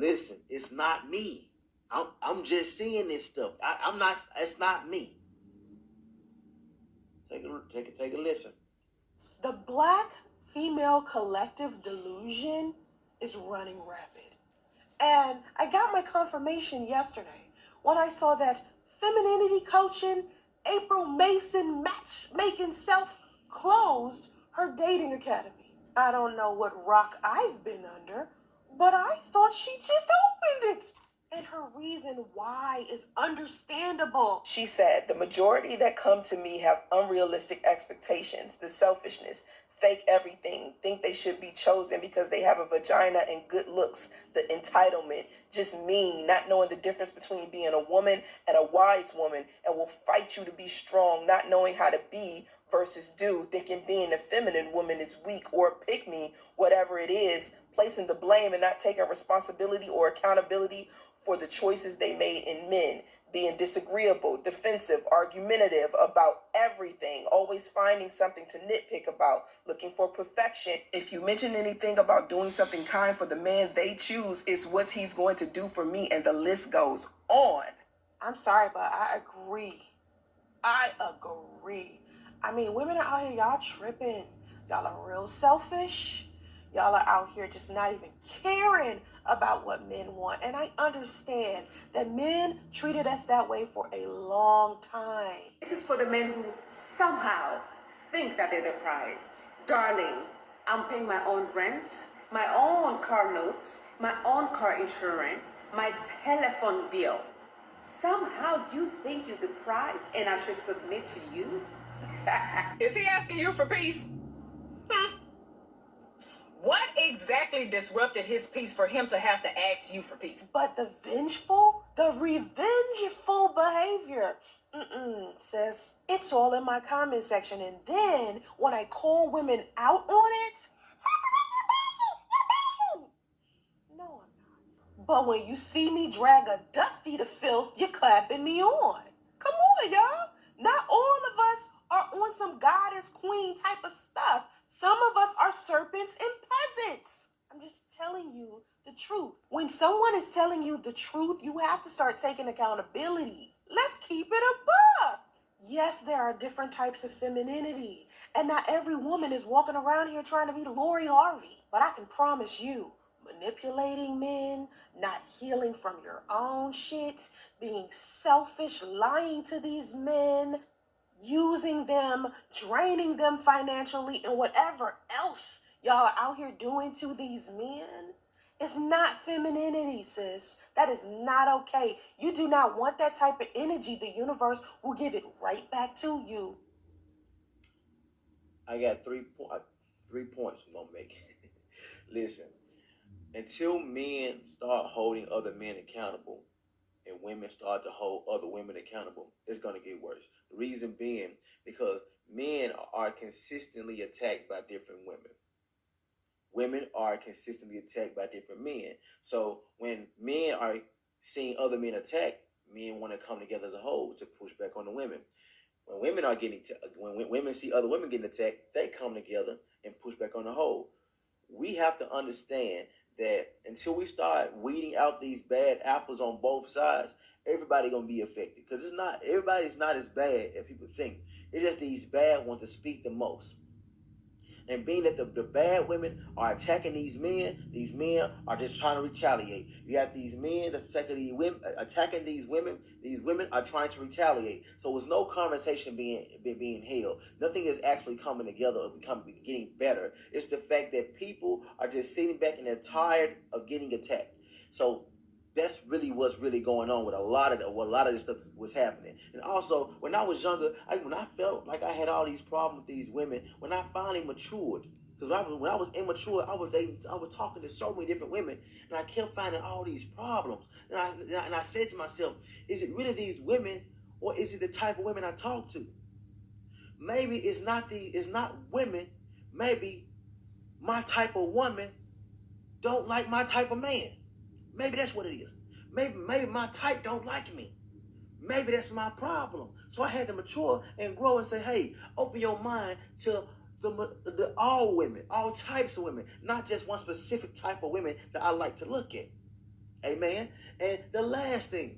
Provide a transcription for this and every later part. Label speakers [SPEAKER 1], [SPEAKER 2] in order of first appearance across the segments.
[SPEAKER 1] listen, it's not me. I'm just seeing this stuff. I'm not. It's not me. Take a listen.
[SPEAKER 2] The Black female collective delusion is running rapid. And I got my confirmation yesterday when I saw that femininity coaching April Mason matchmaking self closed her dating academy. I don't know what rock I've been under, but I thought she just opened it. And her reason why is understandable.
[SPEAKER 3] She said, the majority that come to me have unrealistic expectations, the selfishness, fake everything, think they should be chosen because they have a vagina and good looks, the entitlement, just mean, not knowing the difference between being a woman and a wise woman, and will fight you to be strong, not knowing how to be versus do, thinking being a feminine woman is weak or a pick me, whatever it is, placing the blame and not taking responsibility or accountability for the choices they made in men, being disagreeable, defensive, argumentative about everything, always finding something to nitpick about, looking for perfection. If you mention anything about doing something kind for the man they choose, it's what he's going to do for me, and the list goes on.
[SPEAKER 2] I'm sorry, but I agree. I mean, women are out here, y'all tripping. Y'all are real selfish. Y'all are out here just not even caring about what men want. And I understand that men treated us that way for a long time.
[SPEAKER 4] This is for the men who somehow think that they're the prize. Darling, I'm paying my own rent, my own car note, my own car insurance, my telephone bill. Somehow you think you're the prize and I should submit to you?
[SPEAKER 5] Is he asking you for peace? What exactly disrupted his peace for him to have to ask you for peace?
[SPEAKER 2] But the revengeful behavior. Sis, it's all in my comment section. And then when I call women out on it, no, I'm not. But when you see me drag a Dusty to filth, you're clapping me on. Come on, y'all. Not all of us are on some goddess queen type of stuff. Some of us are serpents and peasants. I'm just telling you the truth. When someone is telling you the truth, you have to start taking accountability. Let's keep it a buck. Yes, there are different types of femininity, and not every woman is walking around here trying to be Lori Harvey. But I can promise you, manipulating men, not healing from your own shit, being selfish, lying to these men, using them, draining them financially, and whatever else y'all are out here doing to these men, it's not femininity, sis. That is not okay. You do not want that type of energy. The universe will give it right back to you.
[SPEAKER 1] I got 3 points I'm gonna make. Listen, until men start holding other men accountable and women start to hold other women accountable, it's going to get worse. The reason being because men are consistently attacked by different women. Women are consistently attacked by different men. So when men are seeing other men attacked, men want to come together as a whole to push back on the women. When women are when women see other women getting attacked, they come together and push back on the whole. We have to understand that until we start weeding out these bad apples on both sides, everybody gonna be affected. Because everybody's not as bad as people think. It's just these bad ones that speak the most. And being that the bad women are attacking these men are just trying to retaliate. You have these men attacking these women are trying to retaliate. So there's no conversation being held. Nothing is actually coming together or getting better. It's the fact that people are just sitting back and they're tired of getting attacked. So that's really what's really going on with a lot of this stuff was happening. And also, when I was younger, when I felt like I had all these problems with these women, when I finally matured, because when I was immature, I was talking to so many different women, and I kept finding all these problems. And I said to myself, is it really these women, or is it the type of women I talk to? Maybe it's not women. Maybe my type of woman don't like my type of man. Maybe that's what it is. Maybe my type don't like me. Maybe that's my problem. So I had to mature and grow and say, hey, open your mind to the all women, all types of women, not just one specific type of women that I like to look at. Amen. And the last thing,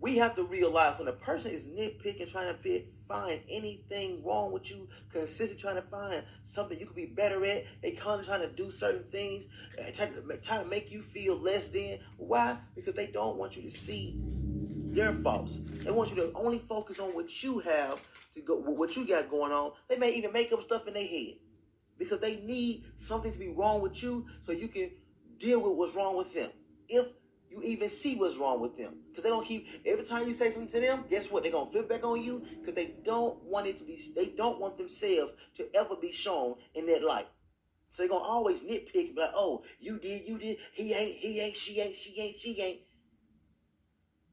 [SPEAKER 1] we have to realize when a person is nitpicking, trying to find anything wrong with you, consistently trying to find something you could be better at, they constantly trying to do certain things, trying to make you feel less than. Why? Because they don't want you to see their faults. They want you to only focus on what you have to go, what you got going on. They may even make up stuff in their head because they need something to be wrong with you so you can deal with what's wrong with them. If you even see what's wrong with them, because they don't keep, every time you say something to them, guess what? They're gonna flip back on you because they don't want it to be. They don't want themselves to ever be shown in that light. So they're gonna always nitpick and be like, "Oh, you did, he ain't, she ain't."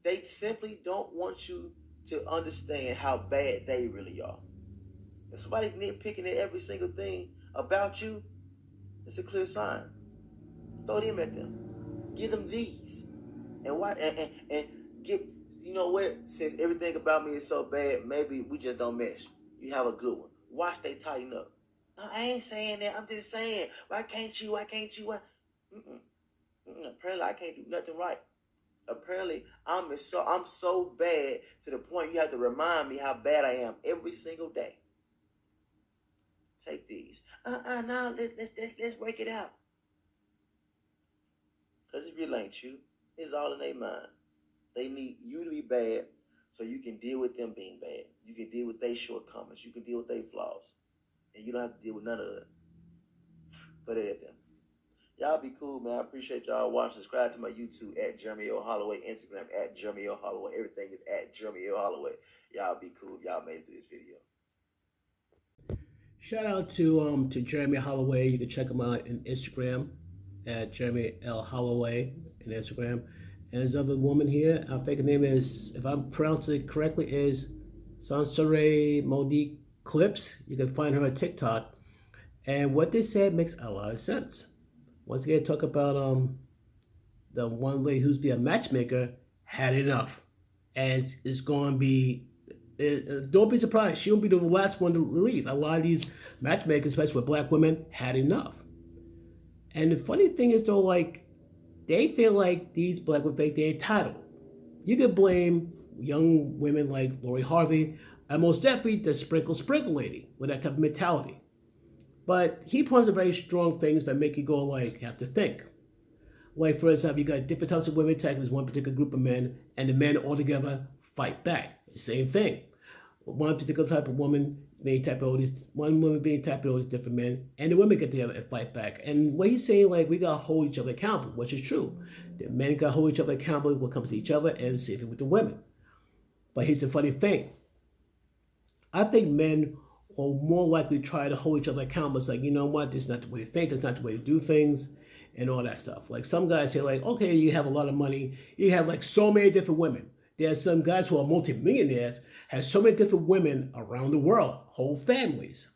[SPEAKER 1] They simply don't want you to understand how bad they really are. If somebody's nitpicking at every single thing about you, it's a clear sign. Throw them at them. Give them these. And why? And get. You know what? Since everything about me is so bad, maybe we just don't mesh. You have a good one. Watch they tighten up. No, I ain't saying that. I'm just saying. Why can't you? Why can't you? Why? Apparently, I can't do nothing right. Apparently, I'm so bad to the point you have to remind me how bad I am every single day. Take these. No, let's break it out. Because it really ain't you. It's all in their mind. They need you to be bad so you can deal with them being bad. You can deal with their shortcomings. You can deal with their flaws. And you don't have to deal with none of it. Put it at them. Y'all be cool, man. I appreciate y'all watching. Subscribe to my YouTube at Jeremy L. Holloway. Instagram at Jeremy L. Holloway. Everything is at Jeremy L. Holloway. Y'all be cool. Y'all made it through this video.
[SPEAKER 6] Shout out to Jeremy Holloway. You can check him out on Instagram at Jeremy L. Holloway on Instagram. And there's another woman here. I think her name is, if I'm pronouncing it correctly, is Sansare Monique Clips. You can find her on TikTok. And what they said makes a lot of sense. Once again, talk about the one lady who's be a matchmaker had enough. And it's going to be, don't be surprised. She won't be the last one to leave. A lot of these matchmakers, especially with black women, had enough. And the funny thing is, though, like, they feel like these black women think they're entitled. You could blame young women like Lori Harvey, and most definitely the sprinkle lady with that type of mentality. But he points out very strong things that make you go, like, have to think. Like, for example, you got different types of women attacking this one particular group of men, and the men all together fight back. Same thing. One particular type of woman being attacked by all these, one woman being attacked by all these different men, and the women get together and fight back. And what he's saying, like, we gotta hold each other accountable, which is true. The men gotta hold each other accountable when it comes to each other, and same thing with the women. But here's the funny thing. I think men are more likely to try to hold each other accountable. It's like, you know what, this is not the way to think, that's not the way to do things, and all that stuff. Like, some guys say, like, okay, you have a lot of money, you have, like, so many different women. There's some guys who are multimillionaires, have so many different women around the world, whole families.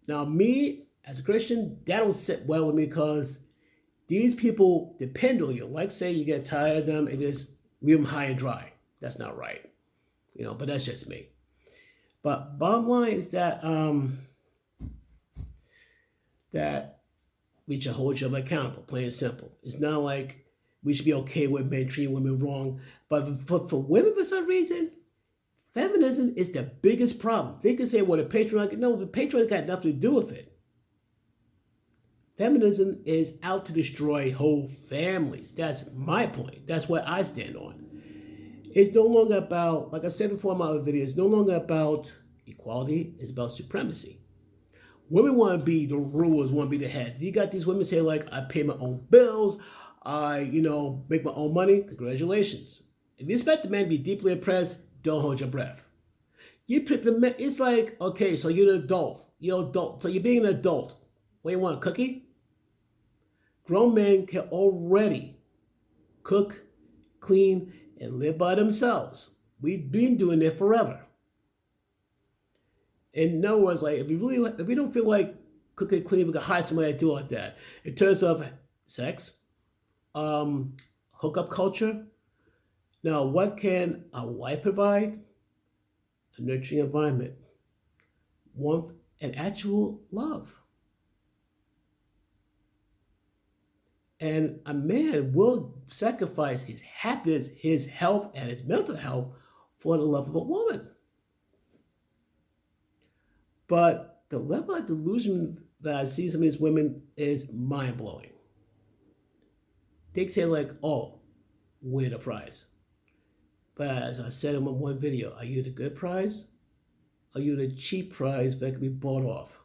[SPEAKER 6] Now, me, as a Christian, that don't sit well with me because these people depend on you. Like, say you get tired of them and just leave them high and dry. That's not right. You know, but that's just me. But bottom line is that that we should hold each other accountable, plain and simple. It's not like we should be okay with men treating women wrong. But for women, for some reason, feminism is the biggest problem. They can say, well, the patriarchy. No, the patriarchy got nothing to do with it. Feminism is out to destroy whole families. That's my point. That's what I stand on. It's no longer about, like I said before in my other videos, it's no longer about equality. It's about supremacy. Women want to be the rulers, want to be the heads. You got these women say, like, I pay my own bills. I, make my own money. Congratulations. If you expect the man to be deeply impressed, don't hold your breath. It's like, okay, so you're an adult. You're an adult. So you're being an adult. What do you want, a cookie? Grown men can already cook, clean, and live by themselves. We've been doing it forever. In other words, like, if we don't feel like cooking and cleaning, we can hire somebody to do like that. In terms of sex, hookup culture. Now, what can a wife provide? A nurturing environment, warmth, and actual love. And a man will sacrifice his happiness, his health, and his mental health for the love of a woman. But the level of delusion that I see some of these women is mind-blowing. They say like, oh, we're the prize. But as I said in one video, are you the good prize? Are you the cheap prize that can be bought off?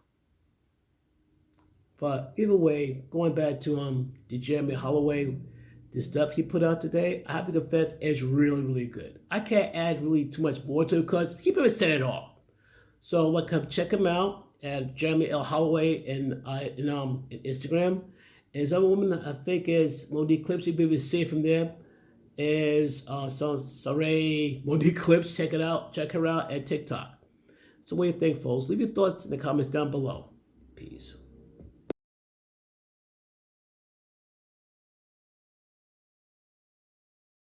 [SPEAKER 6] But either way, going back to the Jeremy Holloway, the stuff he put out today, I have to confess, is really, really good. I can't add really too much more to it because he pretty much said it all. So like, come check him out at Jeremy L. Holloway in Instagram. And his other woman, I think, is Monique Clips. You'll be able to see it from there. Is Saray Monique Clips. Check it out. Check her out at TikTok. So what do you think, folks? Leave your thoughts in the comments down below. Peace.